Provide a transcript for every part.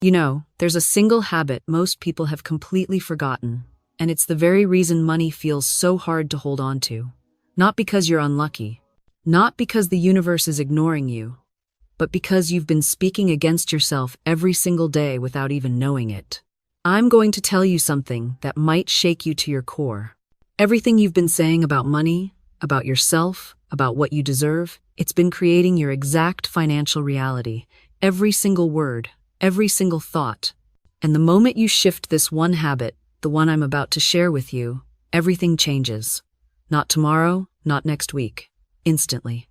There's a single habit most people have completely forgotten, and it's the very reason money feels so hard to hold on to. Not because you're unlucky, not because the universe is ignoring you, but because you've been speaking against yourself every single day without even knowing it. I'm going to tell you something that might shake you to your core. Everything you've been saying about money, about yourself, about what you deserve, it's been creating your exact financial reality. Every single word, every single thought. And the moment you shift this one habit, the one I'm about to share with you, everything changes. Not tomorrow, not next week. Instantly.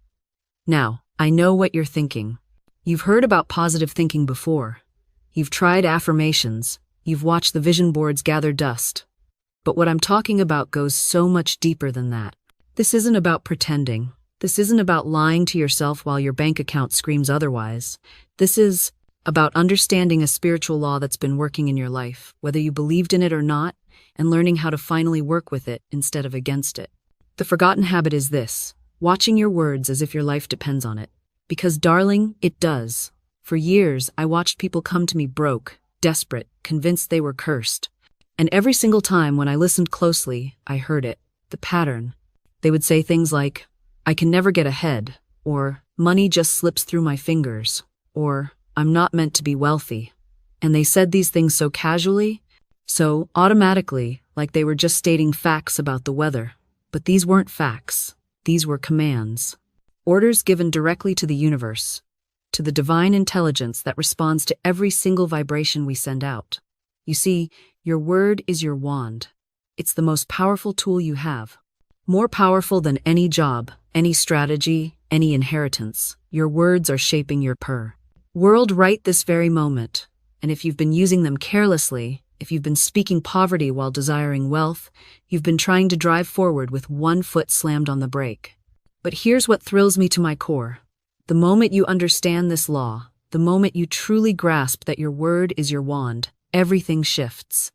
Now, I know what you're thinking. You've heard about positive thinking before. You've tried affirmations. You've watched the vision boards gather dust. But what I'm talking about goes so much deeper than that. This isn't about pretending. This isn't about lying to yourself while your bank account screams otherwise. This is about understanding a spiritual law that's been working in your life, whether you believed in it or not, and learning how to finally work with it instead of against it. The forgotten habit is this: watching your words as if your life depends on it. Because, darling, it does. For years, I watched people come to me broke, desperate, convinced they were cursed. And every single time when I listened closely, I heard it, the pattern. They would say things like, "I can never get ahead," or "money just slips through my fingers," or "I'm not meant to be wealthy." And they said these things so casually, so automatically, like they were just stating facts about the weather. But these weren't facts. These were commands. Orders given directly to the universe, to the divine intelligence that responds to every single vibration we send out. You see, your word is your wand. It's the most powerful tool you have. More powerful than any job, any strategy, any inheritance. Your words are shaping your world right this very moment. And if you've been using them carelessly, if you've been speaking poverty while desiring wealth, you've been trying to drive forward with one foot slammed on the brake. But here's what thrills me to my core. The moment you understand this law, the moment you truly grasp that your word is your wand, everything shifts.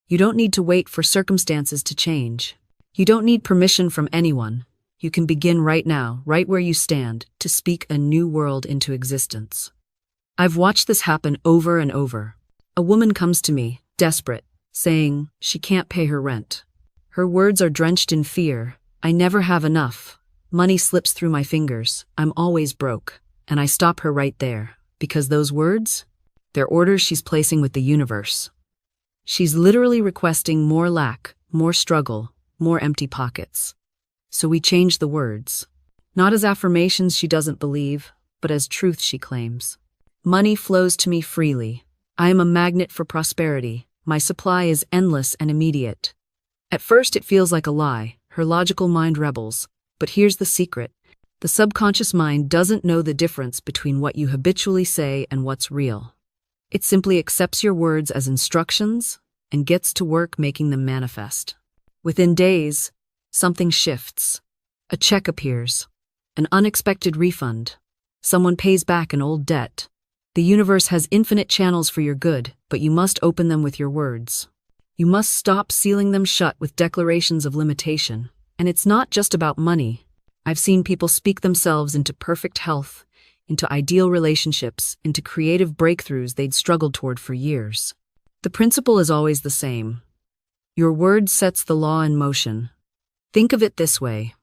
You don't need to wait for circumstances to change. You don't need permission from anyone. You can begin right now, right where you stand, to speak a new world into existence. I've watched this happen over and over. A woman comes to me, desperate, saying she can't pay her rent. Her words are drenched in fear. "I never have enough. Money slips through my fingers. I'm always broke." And I stop her right there, because those words, they're orders she's placing with the universe. She's literally requesting more lack, more struggle, more empty pockets. So we change the words. Not as affirmations she doesn't believe, but as truth she claims. Money flows to me freely. I am a magnet for prosperity. My supply is endless and immediate. At first it feels like a lie. Her logical mind rebels. But here's the secret. The subconscious mind doesn't know the difference between what you habitually say and what's real. It simply accepts your words as instructions and gets to work making them manifest. Within days, something shifts. A check appears. An unexpected refund. Someone pays back an old debt. The universe has infinite channels for your good, but you must open them with your words. You must stop sealing them shut with declarations of limitation. And it's not just about money. I've seen people speak themselves into perfect health, into ideal relationships, into creative breakthroughs they'd struggled toward for years. The principle is always the same. Your word sets the law in motion. Think of it this way.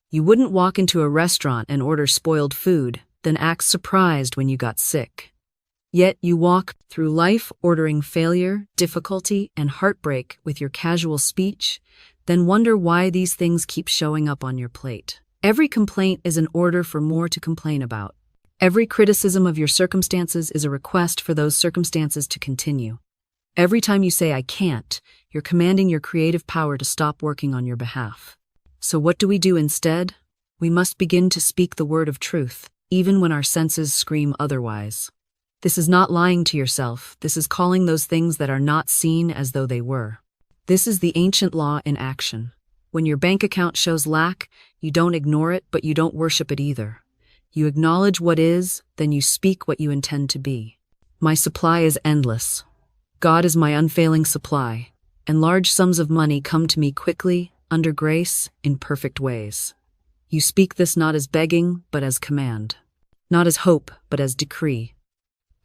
You wouldn't walk into a restaurant and order spoiled food, then act surprised when you got sick. Yet you walk through life ordering failure, difficulty, and heartbreak with your casual speech, then wonder why these things keep showing up on your plate. Every complaint is an order for more to complain about. Every criticism of your circumstances is a request for those circumstances to continue. Every time you say "I can't," you're commanding your creative power to stop working on your behalf. So what do we do instead? We must begin to speak the word of truth, even when our senses scream otherwise. This is not lying to yourself. This is calling those things that are not seen as though they were. This is the ancient law in action. When your bank account shows lack, you don't ignore it, but you don't worship it either. You acknowledge what is, then you speak what you intend to be. My supply is endless. God is my unfailing supply, and large sums of money come to me quickly, under grace, in perfect ways. You speak this not as begging, but as command. Not as hope, but as decree.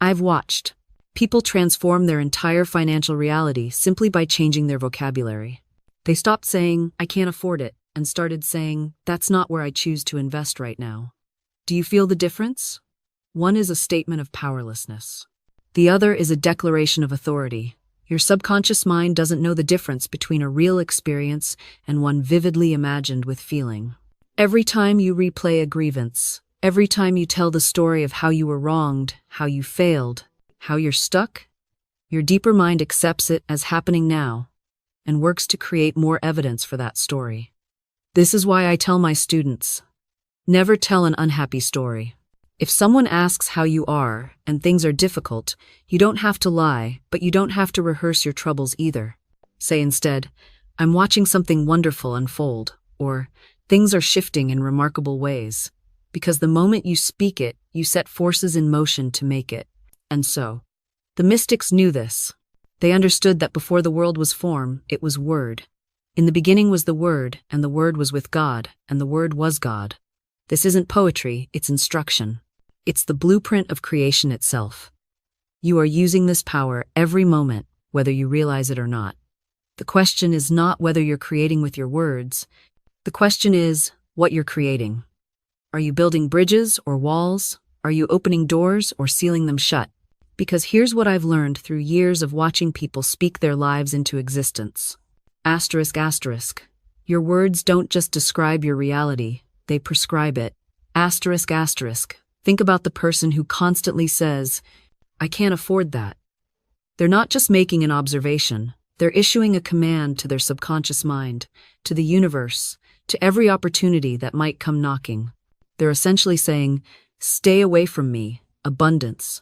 I've watched People transform their entire financial reality simply by changing their vocabulary. They stopped saying, "I can't afford it," and started saying, "That's not where I choose to invest right now." Do you feel the difference? One is a statement of powerlessness. The other is a declaration of authority. Your subconscious mind doesn't know the difference between a real experience and one vividly imagined with feeling. Every time you replay a grievance, every time you tell the story of how you were wronged, how you failed, how you're stuck, your deeper mind accepts it as happening now and works to create more evidence for that story. This is why I tell my students, never tell an unhappy story. If someone asks how you are and things are difficult, you don't have to lie, but you don't have to rehearse your troubles either. Say instead, "I'm watching something wonderful unfold," or "Things are shifting in remarkable ways." Because the moment you speak it, you set forces in motion to make it. And so, the mystics knew this. They understood that before the world was formed, it was Word. In the beginning was the Word, and the Word was with God, and the Word was God. This isn't poetry, it's instruction. It's the blueprint of creation itself. You are using this power every moment, whether you realize it or not. The question is not whether you're creating with your words. The question is what you're creating. Are you building bridges or walls? Are you opening doors or sealing them shut? Because here's what I've learned through years of watching people speak their lives into existence. Asterisk, asterisk. Your words don't just describe your reality, they prescribe it. Asterisk, asterisk. Think about the person who constantly says, "I can't afford that." They're not just making an observation, they're issuing a command to their subconscious mind, to the universe, to every opportunity that might come knocking. They're essentially saying, "Stay away from me, abundance.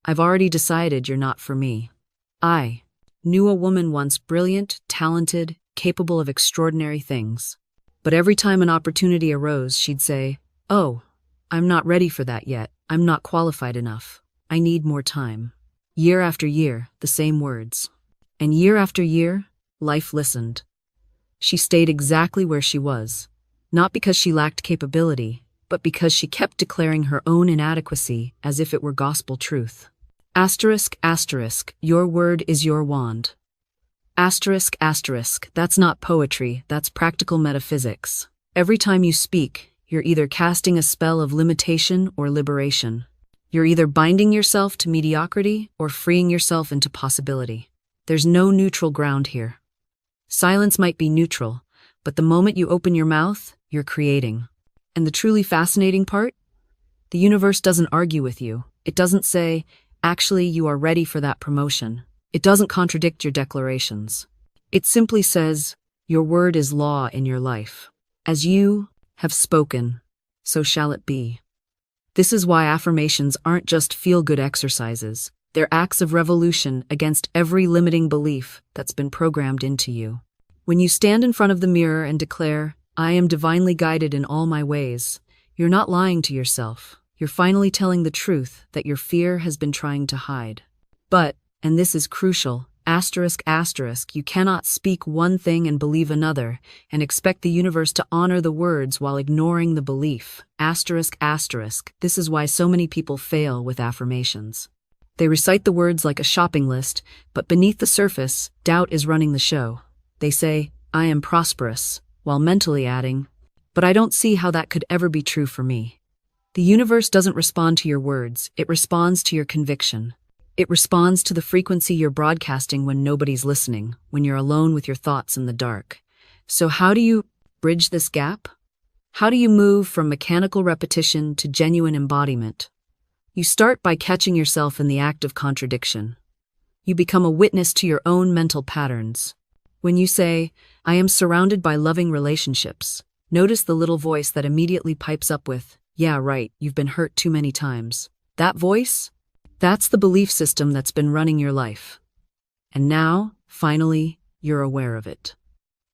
I've already decided you're not for me." I knew a woman once brilliant, talented, capable of extraordinary things. But every time an opportunity arose, she'd say, "Oh, I'm not ready for that yet. I'm not qualified enough. I need more time." Year after year, the same words. And year after year, life listened. She stayed exactly where she was, not because she lacked capability, but because she kept declaring her own inadequacy as if it were gospel truth. Asterisk, asterisk, your word is your wand. Asterisk, asterisk, that's not poetry, that's practical metaphysics. Every time you speak, you're either casting a spell of limitation or liberation. You're either binding yourself to mediocrity or freeing yourself into possibility. There's no neutral ground here. Silence might be neutral, but the moment you open your mouth, you're creating. And the truly fascinating part? The universe doesn't argue with you. It doesn't say, "Actually, you are ready for that promotion." It doesn't contradict your declarations. It simply says, "Your word is law in your life. As you have spoken, so shall it be." This is why affirmations aren't just feel-good exercises. They're acts of revolution against every limiting belief that's been programmed into you. When you stand in front of the mirror and declare, "I am divinely guided in all my ways," you're not lying to yourself. You're finally telling the truth that your fear has been trying to hide. But, and this is crucial, asterisk, asterisk, you cannot speak one thing and believe another, and expect the universe to honor the words while ignoring the belief. Asterisk, asterisk, this is why so many people fail with affirmations. They recite the words like a shopping list, but beneath the surface, doubt is running the show. They say, "I am prosperous," while mentally adding, "But I don't see how that could ever be true for me." The universe doesn't respond to your words, it responds to your conviction. It responds to the frequency you're broadcasting when nobody's listening, when you're alone with your thoughts in the dark. So how do you bridge this gap? How do you move from mechanical repetition to genuine embodiment? You start by catching yourself in the act of contradiction. You become a witness to your own mental patterns. When you say, "I am surrounded by loving relationships," notice the little voice that immediately pipes up with, "Yeah, right, you've been hurt too many times." That voice? That's the belief system that's been running your life. And now, finally, you're aware of it.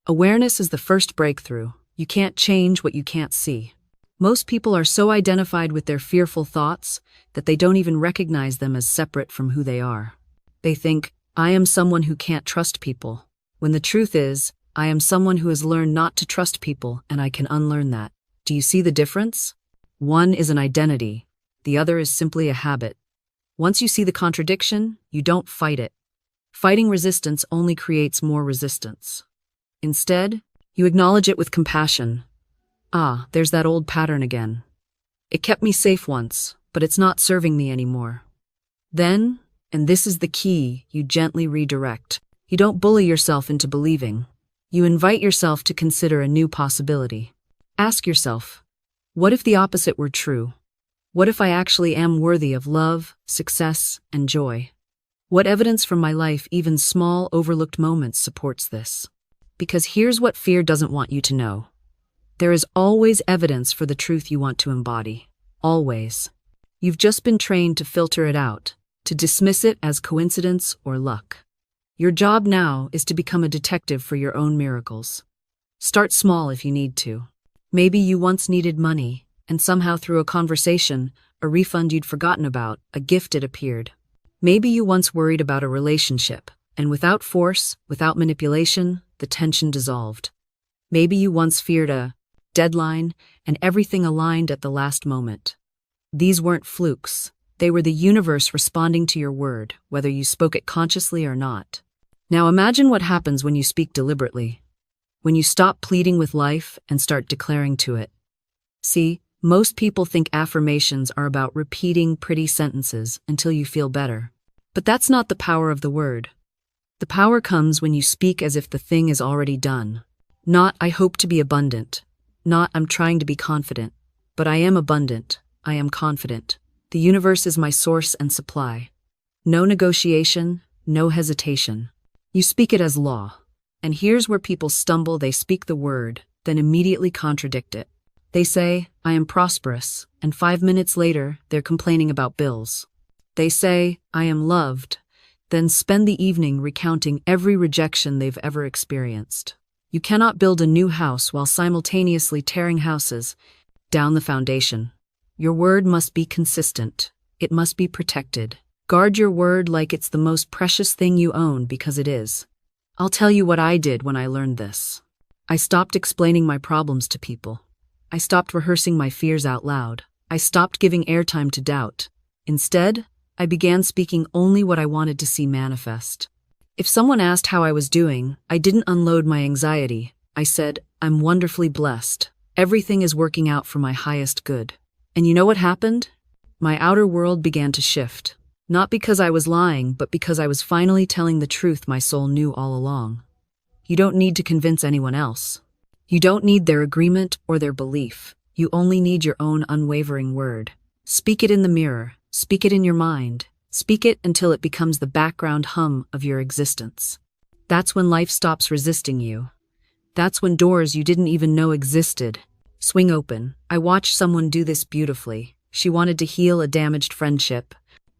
Awareness is the first breakthrough. You can't change what you can't see. Most people are so identified with their fearful thoughts that they don't even recognize them as separate from who they are. They think, "I am someone who can't trust people," when the truth is, "I am someone who has learned not to trust people and I can unlearn that." Do you see the difference? One is an identity. The other is simply a habit. Once you see the contradiction, you don't fight it. Fighting resistance only creates more resistance. Instead, you acknowledge it with compassion. Ah, there's that old pattern again. It kept me safe once, but it's not serving me anymore. Then, and this is the key, you gently redirect. You don't bully yourself into believing. You invite yourself to consider a new possibility. Ask yourself, what if the opposite were true? What if I actually am worthy of love, success, and joy? What evidence from my life, even small, overlooked moments, supports this? Because here's what fear doesn't want you to know. There is always evidence for the truth you want to embody. Always. You've just been trained to filter it out, to dismiss it as coincidence or luck. Your job now is to become a detective for your own miracles. Start small if you need to. Maybe you once needed money, and somehow through a conversation, a refund you'd forgotten about, a gift had appeared. Maybe you once worried about a relationship, and without force, without manipulation, the tension dissolved. Maybe you once feared a deadline, and everything aligned at the last moment. These weren't flukes. They were the universe responding to your word, whether you spoke it consciously or not. Now imagine what happens when you speak deliberately. When you stop pleading with life and start declaring to it. See, most people think affirmations are about repeating pretty sentences until you feel better. But that's not the power of the word. The power comes when you speak as if the thing is already done. Not, I hope to be abundant. Not, I'm trying to be confident. But I am abundant. I am confident. The universe is my source and supply. No negotiation, no hesitation. You speak it as law. And here's where people stumble. They speak the word, then immediately contradict it. They say, I am prosperous, and 5 minutes later, they're complaining about bills. They say, I am loved, then spend the evening recounting every rejection they've ever experienced. You cannot build a new house while simultaneously tearing houses down the foundation. Your word must be consistent. It must be protected. Guard your word like it's the most precious thing you own, because it is. I'll tell you what I did when I learned this. I stopped explaining my problems to people. I stopped rehearsing my fears out loud. I stopped giving airtime to doubt. Instead, I began speaking only what I wanted to see manifest. If someone asked how I was doing, I didn't unload my anxiety. I said, I'm wonderfully blessed. Everything is working out for my highest good. And you know what happened? My outer world began to shift. Not because I was lying, but because I was finally telling the truth my soul knew all along. You don't need to convince anyone else. You don't need their agreement or their belief. You only need your own unwavering word. Speak it in the mirror. Speak it in your mind. Speak it until it becomes the background hum of your existence. That's when life stops resisting you. That's when doors you didn't even know existed swing open. I watched someone do this beautifully. She wanted to heal a damaged friendship.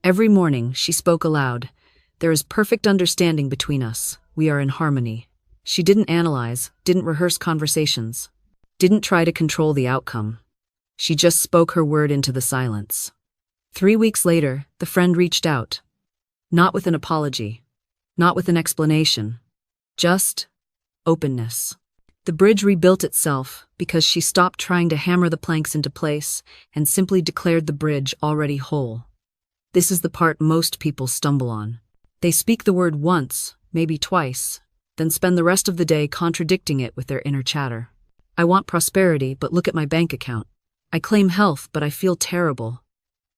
Every morning, she spoke aloud. There is perfect understanding between us. We are in harmony. She didn't analyze, didn't rehearse conversations, didn't try to control the outcome. She just spoke her word into the silence. 3 weeks later, the friend reached out. Not with an apology, not with an explanation, just openness. The bridge rebuilt itself because she stopped trying to hammer the planks into place and simply declared the bridge already whole. This is the part most people stumble on. They speak the word once, maybe twice, then spend the rest of the day contradicting it with their inner chatter. I want prosperity, but look at my bank account. I claim health, but I feel terrible.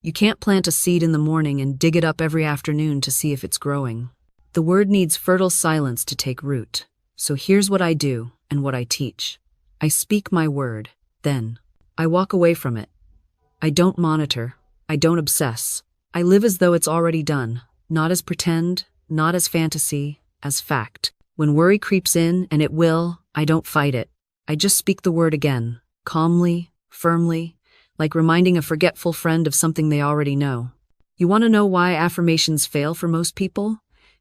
You can't plant a seed in the morning and dig it up every afternoon to see if it's growing. The word needs fertile silence to take root. So here's what I do and what I teach. I speak my word, then I walk away from it. I don't monitor. I don't obsess. I live as though it's already done, not as pretend, not as fantasy, as fact. When worry creeps in, and it will, I don't fight it. I just speak the word again, calmly, firmly, like reminding a forgetful friend of something they already know. You want to know why affirmations fail for most people?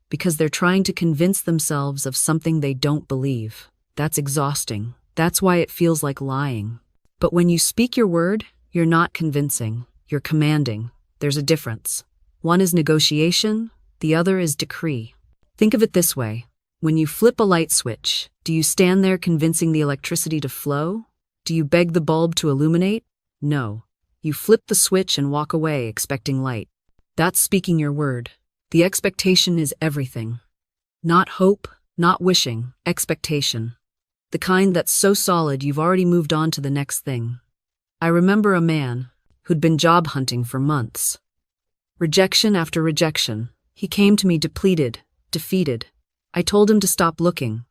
Because they're trying to convince themselves of something they don't believe. That's exhausting. That's why it feels like lying. But when you speak your word, you're not convincing. You're commanding. There's a difference. One is negotiation, the other is decree. Think of it this way. When you flip a light switch, do you stand there convincing the electricity to flow? Do you beg the bulb to illuminate? No. You flip the switch and walk away expecting light. That's speaking your word. The expectation is everything. Not hope, not wishing, expectation. The kind that's so solid you've already moved on to the next thing. I remember a man who'd been job hunting for months. Rejection after rejection. He came to me depleted, defeated. I told him to stop looking.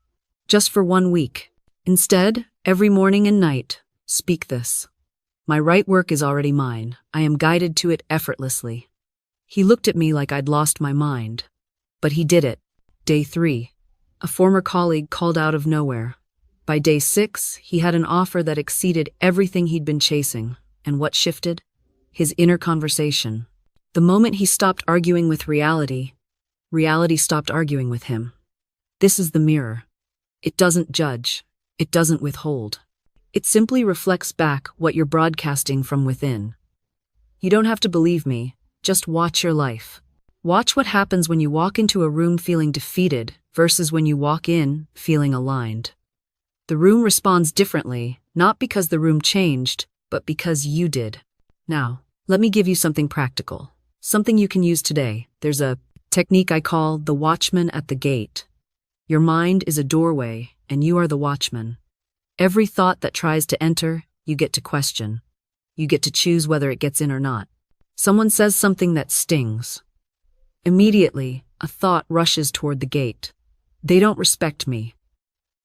Just for 1 week. Instead, every morning and night, speak this. My right work is already mine. I am guided to it effortlessly. He looked at me like I'd lost my mind. But he did it. Day 3. A former colleague called out of nowhere. By day 6, he had an offer that exceeded everything he'd been chasing. And what shifted? His inner conversation. The moment he stopped arguing with reality, reality stopped arguing with him. This is the mirror. It doesn't judge. It doesn't withhold. It simply reflects back what you're broadcasting from within. You don't have to believe me, just watch your life. Watch what happens when you walk into a room feeling defeated versus when you walk in feeling aligned. The room responds differently, not because the room changed, but because you did. Now, let me give you something practical. Something you can use today. There's a technique I call the watchman at the gate. Your mind is a doorway, and you are the watchman. Every thought that tries to enter, you get to question. You get to choose whether it gets in or not. Someone says something that stings. Immediately, a thought rushes toward the gate. They don't respect me.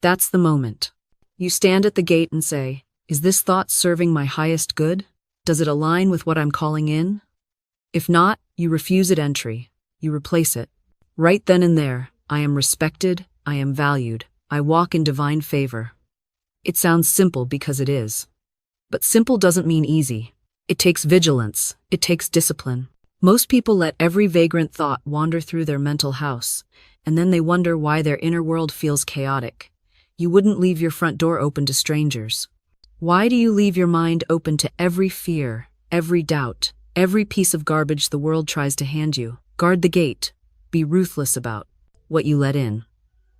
That's the moment. You stand at the gate and say, is this thought serving my highest good? Does it align with what I'm calling in? If not, you refuse it entry. You replace it. Right then and there, I am respected, I am valued, I walk in divine favor. It sounds simple because it is. But simple doesn't mean easy. It takes vigilance, it takes discipline. Most people let every vagrant thought wander through their mental house, and then they wonder why their inner world feels chaotic. You wouldn't leave your front door open to strangers. Why do you leave your mind open to every fear, every doubt, every piece of garbage the world tries to hand you? Guard the gate. Be ruthless about what you let in.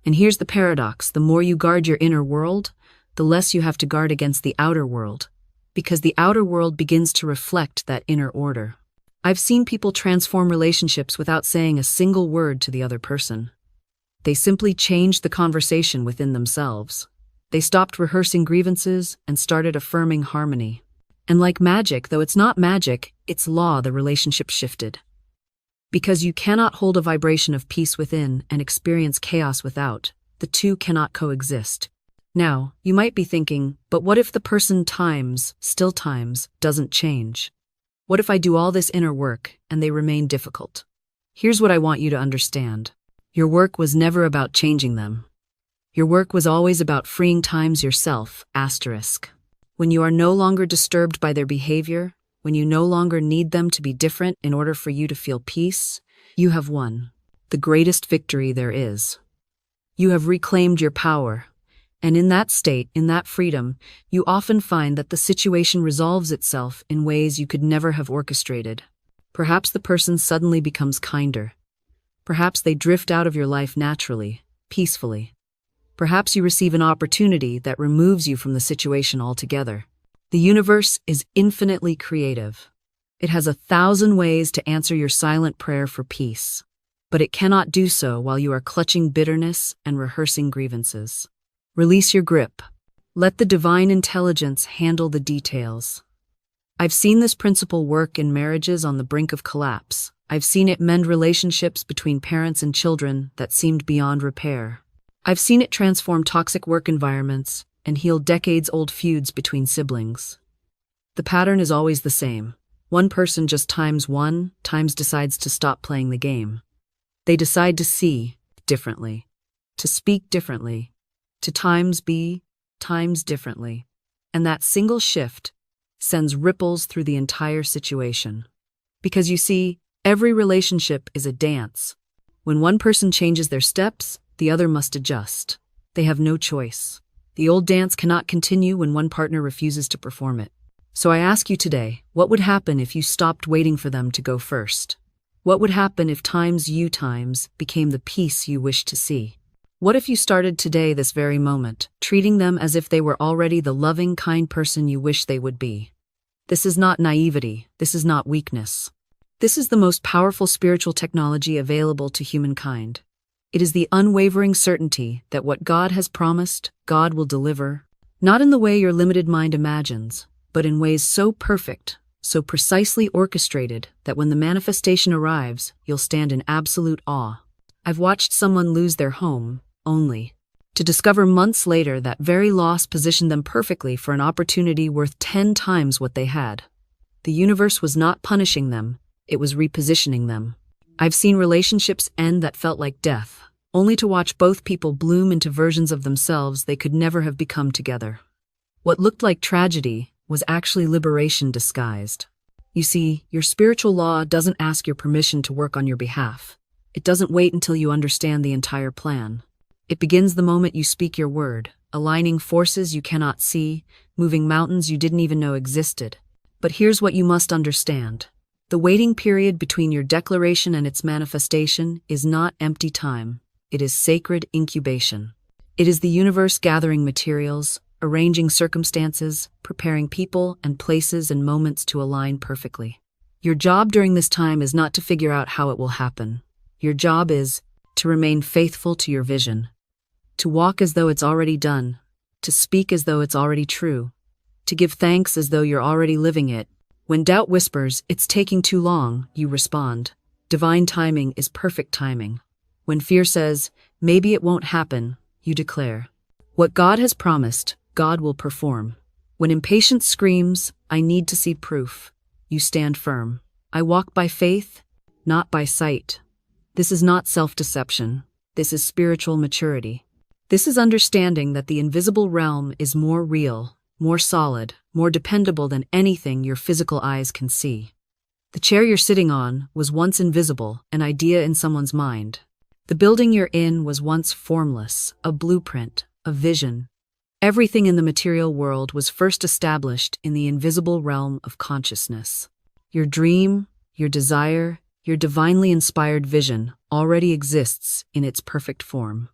And here's the paradox. The more you guard your inner world, the less you have to guard against the outer world, because the outer world begins to reflect that inner order. I've seen people transform relationships without saying a single word to the other person. They simply changed the conversation within themselves. They stopped rehearsing grievances and started affirming harmony. And like magic, though it's not magic, it's law, the relationship shifted. Because you cannot hold a vibration of peace within and experience chaos without. The two cannot coexist. Now, you might be thinking, but what if the person still times, doesn't change? What if I do all this inner work and they remain difficult? Here's what I want you to understand. Your work was never about changing them. Your work was always about freeing times yourself, asterisk. When you are no longer disturbed by their behavior, when you no longer need them to be different in order for you to feel peace, you have won the greatest victory there is. You have reclaimed your power. And in that state, in that freedom, you often find that the situation resolves itself in ways you could never have orchestrated. Perhaps the person suddenly becomes kinder. Perhaps they drift out of your life naturally, peacefully. Perhaps you receive an opportunity that removes you from the situation altogether. The universe is infinitely creative. It has 1,000 ways to answer your silent prayer for peace. But it cannot do so while you are clutching bitterness and rehearsing grievances. Release your grip. Let the divine intelligence handle the details. I've seen this principle work in marriages on the brink of collapse. I've seen it mend relationships between parents and children that seemed beyond repair. I've seen it transform toxic work environments and heal decades-old feuds between siblings. The pattern is always the same. One person just times decides to stop playing the game. They decide to see differently, to speak differently, to be times differently. And that single shift sends ripples through the entire situation. Because you see, every relationship is a dance. When one person changes their steps, the other must adjust. They have no choice. The old dance cannot continue when one partner refuses to perform it. So I ask you today, what would happen if you stopped waiting for them to go first? What would happen if times became the peace you wish to see? What if you started today, this very moment, treating them as if they were already the loving, kind person you wish they would be? This is not naivety. This is not weakness. This is the most powerful spiritual technology available to humankind. It is the unwavering certainty that what God has promised, God will deliver, not in the way your limited mind imagines, but in ways so perfect, so precisely orchestrated that when the manifestation arrives, you'll stand in absolute awe. I've watched someone lose their home, only to discover months later that very loss positioned them perfectly for an opportunity worth 10 times what they had. The universe was not punishing them, it was repositioning them. I've seen relationships end that felt like death, only to watch both people bloom into versions of themselves they could never have become together. What looked like tragedy was actually liberation disguised. You see, your spiritual law doesn't ask your permission to work on your behalf. It doesn't wait until you understand the entire plan. It begins the moment you speak your word, aligning forces you cannot see, moving mountains you didn't even know existed. But here's what you must understand. The waiting period between your declaration and its manifestation is not empty time. It is sacred incubation. It is the universe gathering materials, arranging circumstances, preparing people and places and moments to align perfectly. Your job during this time is not to figure out how it will happen. Your job is to remain faithful to your vision, to walk as though it's already done, to speak as though it's already true, to give thanks as though you're already living it. When doubt whispers, "It's taking too long," you respond, "Divine timing is perfect timing." When fear says, "Maybe it won't happen," you declare, "What God has promised, God will perform." When impatience screams, "I need to see proof," you stand firm. "I walk by faith, not by sight." This is not self-deception. This is spiritual maturity. This is understanding that the invisible realm is more real, more solid, more dependable than anything your physical eyes can see. The chair you're sitting on was once invisible, an idea in someone's mind. The building you're in was once formless, a blueprint, a vision. Everything in the material world was first established in the invisible realm of consciousness. Your dream, your desire, your divinely inspired vision already exists in its perfect form.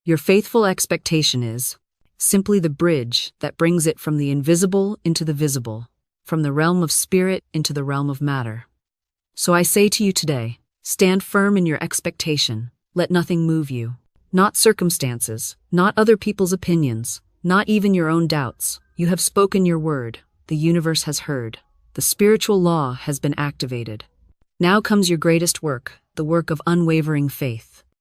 Your faithful expectation is simply the bridge that brings it from the invisible into the visible, from the realm of spirit into the realm of matter. So I say to you today, stand firm in your expectation. Let nothing move you. Not circumstances, not other people's opinions, not even your own doubts. You have spoken your word. The universe has heard. The spiritual law has been activated. Now comes your greatest work, the work of unwavering faith.